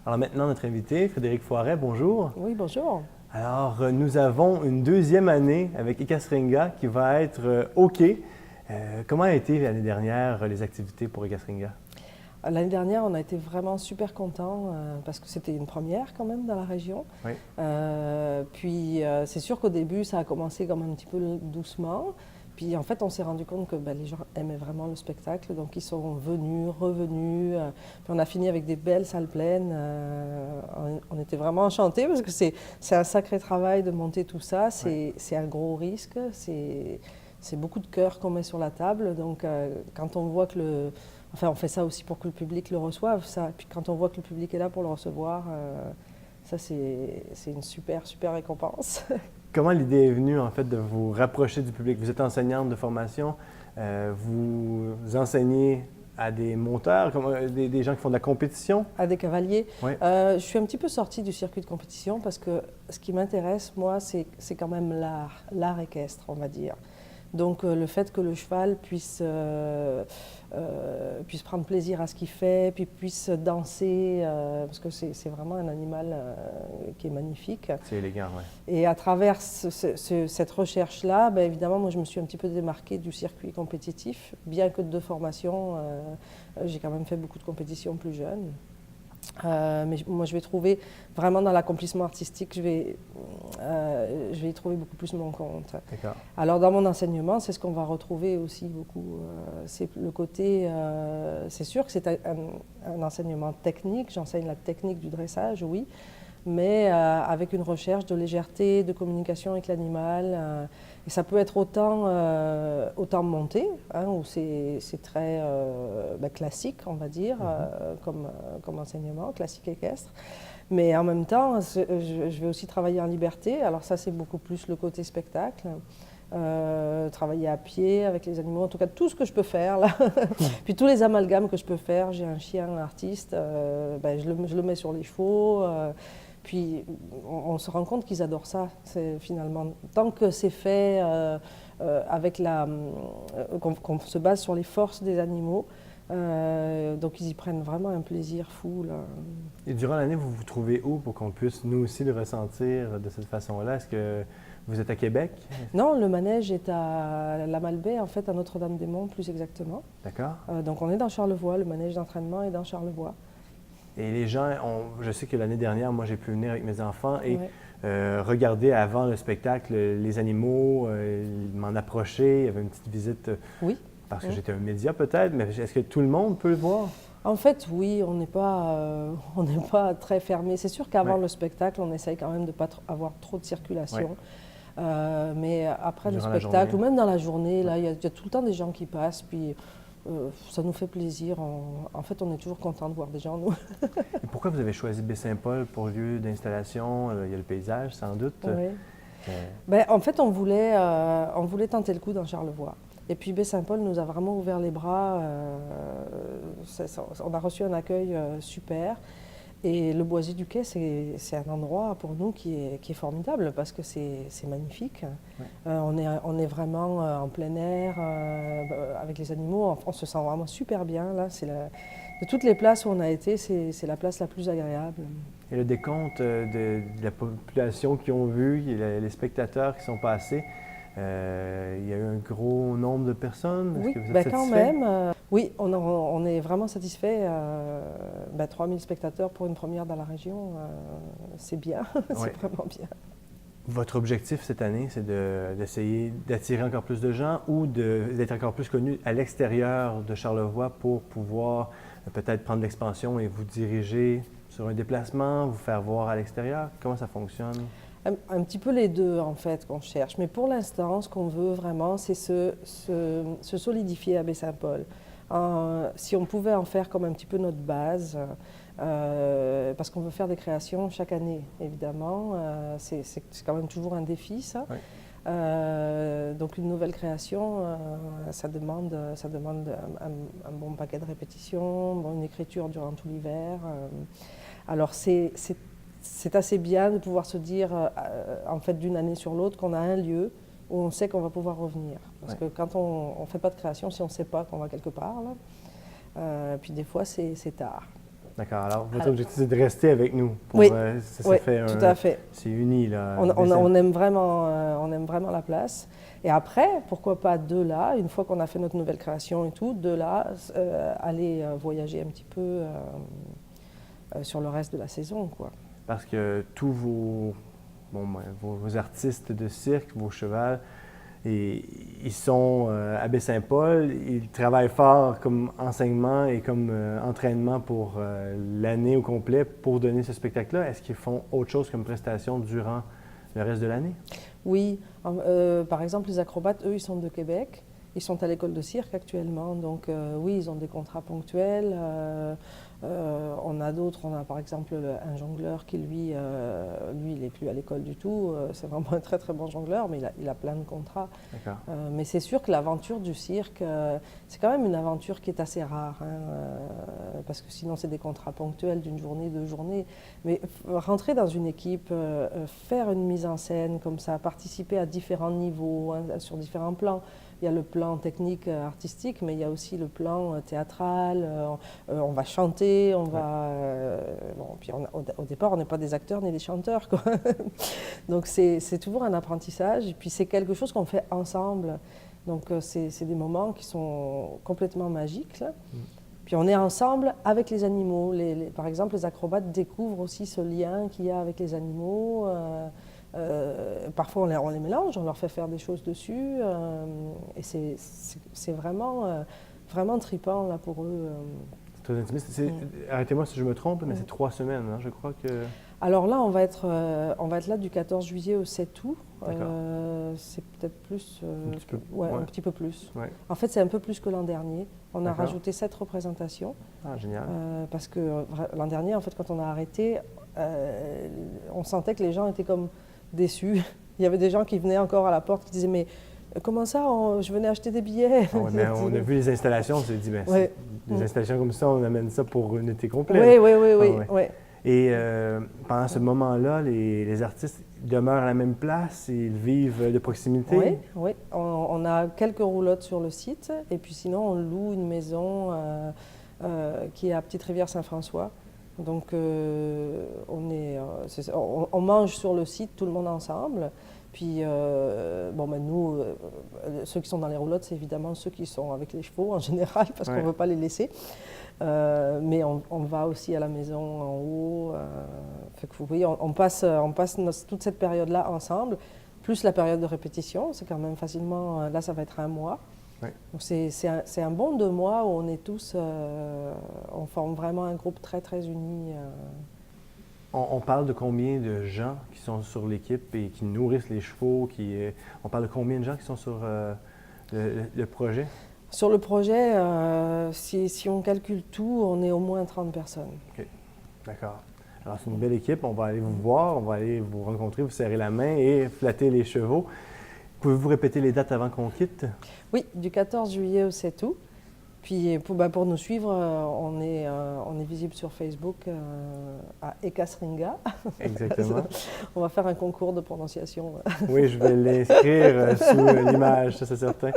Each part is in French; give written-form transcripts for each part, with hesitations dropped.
Alors maintenant, notre invité, Frédéric Foiret, bonjour. Oui, bonjour. Alors, nous avons une deuxième année avec Ekasringa qui va être OK. Comment a été l'année dernière les activités pour Ekasringa? L'année dernière, on a été vraiment super contents parce que c'était une première quand même dans la région. Oui. Puis c'est sûr qu'au début, ça a commencé comme un petit peu doucement. Puis en fait, on s'est rendu compte que les gens aimaient vraiment le spectacle, donc ils sont venus, revenus. Puis on a fini avec des belles salles pleines. On était vraiment enchantés parce que c'est un sacré travail de monter tout ça. C'est un gros risque. C'est beaucoup de cœur qu'on met sur la table. Donc quand on voit que Enfin, on fait ça aussi pour que le public le reçoive, ça. Puis quand on voit que le public est là pour le recevoir, ça c'est une super, super récompense. Comment l'idée est venue, en fait, de vous rapprocher du public? Vous êtes enseignante de formation, vous enseignez à des monteurs, des gens qui font de la compétition? À des cavaliers. Oui. Je suis un petit peu sortie du circuit de compétition parce que ce qui m'intéresse, moi, c'est quand même l'art équestre, on va dire. Donc le fait que le cheval puisse prendre plaisir à ce qu'il fait, puis puisse danser, parce que c'est vraiment un animal qui est magnifique. C'est élégant, oui. Et à travers cette recherche-là, évidemment, moi je me suis un petit peu démarquée du circuit compétitif, bien que de formation, j'ai quand même fait beaucoup de compétitions plus jeune. Mais moi, je vais trouver vraiment dans l'accomplissement artistique, je vais y trouver beaucoup plus mon compte. D'accord. Alors, dans mon enseignement, c'est ce qu'on va retrouver aussi beaucoup. C'est le côté, c'est sûr que c'est un enseignement technique. J'enseigne la technique du dressage, oui, mais avec une recherche de légèreté, de communication avec l'animal. Et ça peut être autant monté, hein, où c'est très classique, on va dire, comme enseignement, classique équestre. Mais en même temps, je vais aussi travailler en liberté. Alors ça, c'est beaucoup plus le côté spectacle. Travailler à pied avec les animaux, en tout cas tout ce que je peux faire là. Puis tous les amalgames que je peux faire. J'ai un chien artiste, je le mets sur les chevaux. Puis on se rend compte qu'ils adorent ça, finalement. Tant que c'est fait avec qu'on se base sur les forces des animaux, donc ils y prennent vraiment un plaisir fou, là. Et durant l'année, vous vous trouvez où pour qu'on puisse nous aussi le ressentir de cette façon-là? Est-ce que vous êtes à Québec? Non, le manège est à la Malbaie, en fait, à Notre-Dame-des-Monts, plus exactement. D'accord. Donc on est dans Charlevoix, le manège d'entraînement est dans Charlevoix. Et les gens, je sais que l'année dernière, moi, j'ai pu venir avec mes enfants et Ouais. regarder avant le spectacle les animaux, m'en approcher. Il y avait une petite visite Oui. parce que j'étais un média peut-être, mais est-ce que tout le monde peut le voir? En fait, oui, on n'est pas très fermé. C'est sûr qu'avant le spectacle, on essaye quand même de ne pas avoir trop de circulation. Mais après Durant le spectacle, ou même dans la journée, là, il y a tout le temps des gens qui passent, puis ça nous fait plaisir. En fait, on est toujours content de voir des gens, nous. Et pourquoi vous avez choisi Baie-Saint-Paul pour lieu d'installation? Il y a le paysage, sans doute. Oui. En fait, on voulait tenter le coup dans Charlevoix. Et puis Baie-Saint-Paul nous a vraiment ouvert les bras. On a reçu un accueil super. Et le Boisé du Quai, c'est un endroit pour nous qui est formidable parce que c'est magnifique. Ouais. On est vraiment en plein air avec les animaux. On se sent vraiment super bien. Là. De toutes les places où on a été, c'est la place la plus agréable. Et le décompte de la population qui ont vu, les spectateurs qui sont passés, il y a eu un gros nombre de personnes? Oui, Est-ce que vous êtes quand satisfait? même. Oui, on est vraiment satisfait. 3000 spectateurs pour une première dans la région, c'est bien, c'est vraiment bien. Votre objectif cette année, c'est d'essayer d'attirer encore plus de gens ou d'être encore plus connu à l'extérieur de Charlevoix pour pouvoir peut-être prendre l'expansion et vous diriger sur un déplacement, vous faire voir à l'extérieur? Comment ça fonctionne? Un petit peu les deux, en fait, qu'on cherche. Mais pour l'instant, ce qu'on veut vraiment, c'est se solidifier à Baie-Saint-Paul. Si on pouvait en faire comme un petit peu notre base, parce qu'on veut faire des créations chaque année, évidemment. C'est quand même toujours un défi, ça. Oui. Donc une nouvelle création, ça demande un bon paquet de répétitions, une écriture durant tout l'hiver. Alors c'est assez bien de pouvoir se dire, en fait, d'une année sur l'autre, qu'on a un lieu où on sait qu'on va pouvoir revenir. Parce que quand on ne fait pas de création, si on ne sait pas qu'on va quelque part, là, puis des fois, c'est tard. D'accord. Alors, votre Alors- objectif, c'est de rester avec nous. Oui. Ça Oui, fait tout à fait. C'est uni, là. On aime vraiment la place. Et après, pourquoi pas de là, une fois qu'on a fait notre nouvelle création et tout, de là, aller voyager un petit peu sur le reste de la saison, quoi. Parce que tous vos artistes de cirque, vos chevals, ils sont à Baie-Saint-Paul, ils travaillent fort comme enseignement et comme entraînement pour l'année au complet pour donner ce spectacle-là. Est-ce qu'ils font autre chose comme prestation durant le reste de l'année? Oui, par exemple, les acrobates, eux, ils sont de Québec. Ils sont à l'école de cirque actuellement, donc oui, ils ont des contrats ponctuels. On a d'autres, on a par exemple un jongleur qui, lui, il n'est plus à l'école du tout. C'est vraiment un très très bon jongleur, mais il a plein de contrats. D'accord. Mais c'est sûr que l'aventure du cirque, c'est quand même une aventure qui est assez rare, hein, parce que sinon c'est des contrats ponctuels d'une journée, 2 journées. Mais rentrer dans une équipe, faire une mise en scène comme ça, participer à différents niveaux, hein, sur différents plans. Il y a le plan technique, artistique, mais il y a aussi le plan théâtral. On va chanter, on va. Bon, puis au départ, on n'est pas des acteurs ni des chanteurs, quoi. Donc c'est toujours un apprentissage. Et puis c'est quelque chose qu'on fait ensemble. Donc c'est des moments qui sont complètement magiques, là. Puis on est ensemble avec les animaux. Par exemple, les acrobates découvrent aussi ce lien qu'il y a avec les animaux. Parfois on les mélange, on leur fait faire des choses dessus, et c'est vraiment, vraiment trippant là, pour eux. C'est très intimiste. Arrêtez-moi si je me trompe, mais c'est 3 semaines, hein, je crois que... Alors là, on va être là du 14 juillet au 7 août. C'est peut-être plus, un petit peu plus. Ouais. En fait, c'est un peu plus que l'an dernier. On a rajouté 7 représentations. Ah, génial. Parce que l'an dernier, en fait, quand on a arrêté, on sentait que les gens étaient comme déçus. Il y avait des gens qui venaient encore à la porte qui disaient « Mais comment ça, je venais acheter des billets ?» Mais on a vu les installations, on s'est dit « Des installations comme ça, on amène ça pour un été complet. » Oui. Et pendant ce moment-là, les artistes demeurent à la même place, ils vivent de proximité? Oui. On a quelques roulottes sur le site, et puis sinon, on loue une maison qui est à Petite-Rivière-Saint-François. Donc, on mange sur le site, tout le monde ensemble. Puis, nous, ceux qui sont dans les roulottes, c'est évidemment ceux qui sont avec les chevaux en général, parce qu'on ne veut pas les laisser. Mais on va aussi à la maison en haut. Fait que vous voyez, on passe toute cette période-là ensemble, plus la période de répétition. C'est quand même facilement, là, ça va être 1 mois. Ouais. Donc c'est un bon 2 mois où on est tous, on forme vraiment un groupe très très uni. On parle de combien de gens qui sont sur l'équipe et qui nourrissent les chevaux? On parle de combien de gens qui sont sur le projet? Sur le projet, si on calcule tout, on est au moins 30 personnes. OK, d'accord. Alors c'est une belle équipe, on va aller vous voir, on va aller vous rencontrer, vous serrer la main et flatter les chevaux. Pouvez-vous répéter les dates avant qu'on quitte? Oui, du 14 juillet au 7 août. Puis pour nous suivre, on est visible sur Facebook à Ekasringa. Exactement. On va faire un concours de prononciation. Oui, je vais l'inscrire sous l'image, ça c'est certain.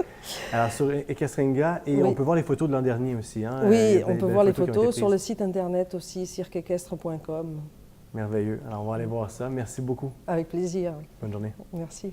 Alors sur Ekasringa, et on peut voir les photos de l'an dernier aussi. Hein? Oui, on peut voir les photos sur le site internet aussi, cirqueéquestre.com. Merveilleux. Alors on va aller voir ça. Merci beaucoup. Avec plaisir. Bonne journée. Merci.